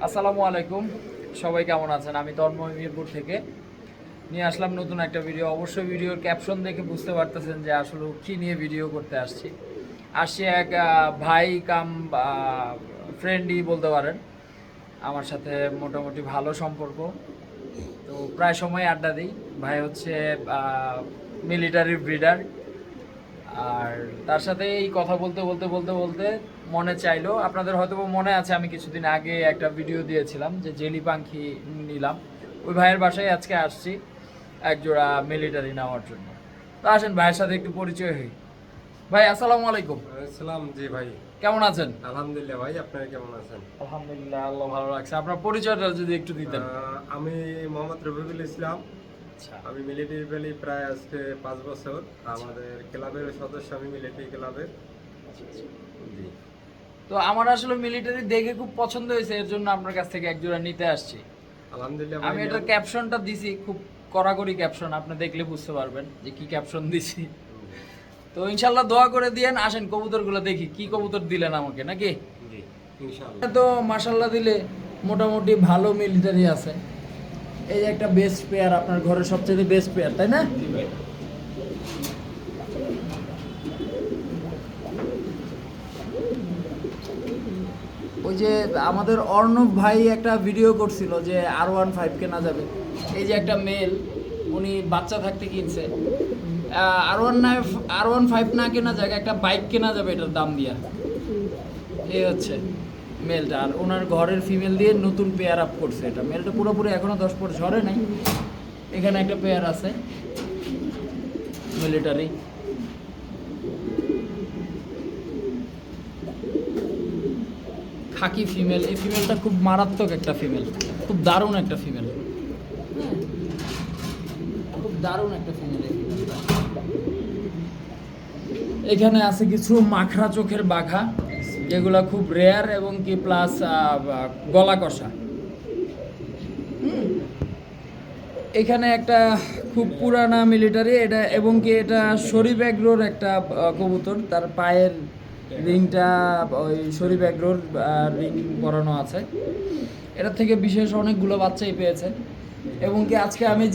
আসসালামু আলাইকুম, সবাই কেমন আছেন? আমি তন্ময় মিরপুর থেকে নিয়ে আসলাম নতুন একটা ভিডিও। অবশ্যই ভিডিওর ক্যাপশন দেখে বুঝতে পারতেছেন যে আসলে কী নিয়ে ভিডিও করতে আসছি এক ভাই কাম ফ্রেন্ডই বলতে পারেন। আমার সাথে মোটামুটি ভালো সম্পর্ক, তো প্রায় সময় আড্ডা দিই। ভাই হচ্ছে মিলিটারি ব্রিডার, আর তার সাথে এই কথা বলতে বলতে বলতে বলতে মনে চাইলো, আপনাদের হয়তো মনে আছে আমি কিছুদিন আগে একটা ভিডিও দিয়েছিলাম যে জেলি পাখি নিলাম। ওই ভাইয়ের বাসায় আজকে আসছি এক জোড়া মিলিটারি নেওয়ার জন্য। তো আসেন ভাইয়ের সাথে একটু পরিচয় হই। ভাই আসসালামু আলাইকুম। আসসালাম। জি ভাই, কেমন আছেন? আলহামদুলিল্লাহ ভাই, আপনারা কেমন আছেন? আলহামদুলিল্লাহ, আল্লাহ ভালো রাখছে। আপনার পরিচয়টা যদি একটু দিতেন। আমি মোহাম্মদ রফিকুল ইসলাম। আচ্ছা, আমি মিলিটারি পেলি প্রায় আজকে 5 বছর। আমাদের ক্লাবের সদস্য, আমি মিলিটারি ক্লাবের। জি। তো আমার আসলে মিলিটারি দেখে খুব পছন্দ হয়েছে, এর জন্য আপনার কাছ থেকে এক জোড়া নিতে আসছি। আলহামদুলিল্লাহ আমি ভাই, এটার ক্যাপশনটা দিছি, খুব কড়াকড়ি ক্যাপশন, আপনি দেখলে বুঝতে পারবেন যে কি ক্যাপশন দিছি। তো ইনশাল্লাহ দোয়া করে দিয়েন। আসেন কবুতরগুলো দেখি, কি কবুতর দিলেন আমাকে নাকি। জি ইনশাআল্লাহ। তো মাশাল্লাহ দিলে মোটামুটি ভালো মিলিটারি আছে। এই যে একটা বেস্ট পেয়ার, আপনার ঘরের সবচেয়ে বেস্ট পেয়ার, তাই না? জি ভাই। ওই যে আমাদের অর্ণব ভাই একটা ভিডিও করছিল যে R15 কেনা যাবে। এই যে একটা মেল, উনি বাচ্চা থাকতে কিনছে। R15 না কেনা যাবে, একটা বাইক কেনা যাবে এটার দাম দিয়া। এই হচ্ছে মেলটা, আর ওনার ঘরের ফিমেল দিয়ে নতুন পেয়ার আপ করছে। এটা মেলটা পুরোপুরি এখনো 10 পর ঝরে নাই। এখানে একটা পেয়ার আছে মিলিটারি। খাকি ফিমেল, এই ফিমেলটা খুব মারাত্মক একটা ফিমেল, খুব দারুণ একটা ফিমেল, খুব দারুণ একটা ফিমেল। এখানে আছে কিছু মাখরা চোখের বাঘা, যেগুলা খুব রেয়ার এবং কি প্লাস গলা কষা। এখানে একটা খুব পুরানা মিলিটারি এটা, এবং কি এটা শরীফ এগ্রোর একটা কবুতর, তার পায়ের রিংটা ওই শরীফ এগ্রোর রিং পরানো আছে। এটার থেকে বিশেষ অনেকগুলো বাচ্চাই পেয়েছে, এবং কি আজকে আমি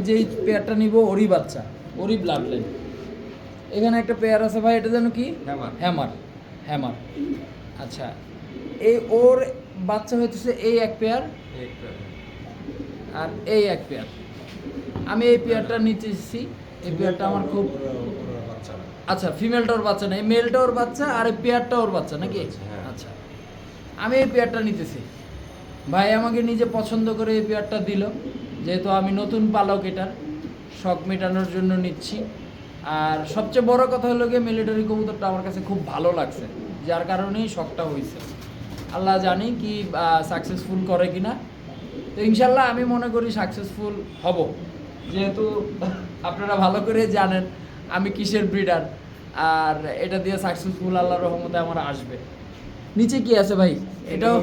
যেই পেয়ারটা নিব ওরই বাচ্চা, ওরই ব্লাড লাইন। এখানে একটা পেয়ার আছে ভাই, এটা যেন কি হ্যামার। হ্যামার, আচ্ছা। এই ওর বাচ্চা হইতেছে এই এক পেয়ার আর এই এক পেয়ার। আমি এই পেয়ারটা নিতেছি। এই পেয়ারটা আমার খুব, আচ্ছা ফিমেলটা ওর বাচ্চা না, এই মেলটা ওর বাচ্চা আর এই পেয়ারটা ওর বাচ্চা নাকি? আচ্ছা, আমি এই পেয়ারটা নিতেছি। ভাই আমাকে নিজে পছন্দ করে এই পেয়ারটা দিল, যেহেতু আমি নতুন পালক, এটার শখ মেটানোর জন্য নিচ্ছি। আর সবচেয়ে বড় কথা হলো গিয়ে মিলিটারি কবুতরটা আমার কাছে খুব ভালো লাগছে, যার কারণেই শখটা হয়েছে। আল্লাহ জানি কি সাকসেসফুল করে কিনা। তো ইনশাল্লাহ আমি মনে করি সাকসেসফুল হব, যেহেতু আপনারা ভালো করে জানেন আমি কিসের ব্রিডার, আর এটা দিয়ে সাকসেসফুল আল্লাহর রহমতে আমার আসবে। নিচে কি আছে ভাই? এটাও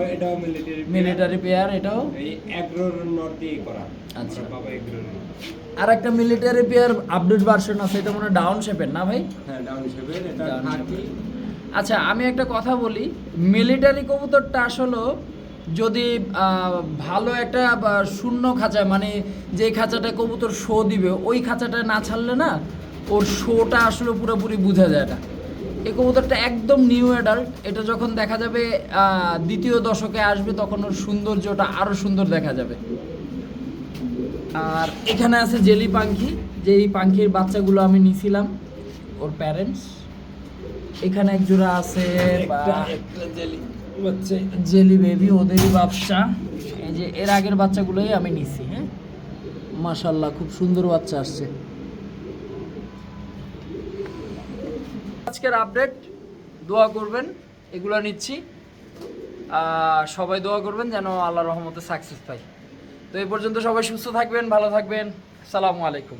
মিলিটারি পেয়ার, এটাও এই এগ্রোর নট দিয়ে করা। আচ্ছা, বাবা এগ্রোর। আর একটা মিলিটারি পেয়ার আপডেট ভার্সন আছে, এটা মনে ডাউন শেপের না ভাই? হ্যাঁ, ডাউন শেপের, এটা খাকি। আচ্ছা, আমি একটা কথা বলি, মিলিটারি কবুতরটা আসলে যদি ভালো একটা শূন্য খাঁচায়, মানে যে খাঁচাটা কবুতর শো দিবে ওই খাঁচাটায় না ছাড়লে না, ওর শোটা আসলে পুরোপুরি বোঝা যায় না। এই কবুতরটা একদম নিউ অ্যাডাল্ট, এটা যখন দেখা যাবে দ্বিতীয় দশকে আসবে, তখন ওর সৌন্দর্যটা আরও সুন্দর দেখা যাবে। আর এখানে আছে জেলি পাখি, যেই পাখির বাচ্চাগুলো আমি নিছিলাম, ওর প্যারেন্টস। এখানে এক জোড়া আছে জেলি বেবি, ওদেরই বাচ্চা। এই যে এর আগের বাচ্চাগুলোই আমি নিছি। হ্যাঁ, মাশাল্লাহ খুব সুন্দর বাচ্চা আসছে। আজকের আপডেট, দোয়া করবেন, এগুলো নিচ্ছি। সবাই দোয়া করবেন যেন আল্লাহর রহমতে সাকসেস পাই। তো এই পর্যন্ত সবাই সুস্থ থাকবেন, ভালো থাকবেন। আসসালামু আলাইকুম।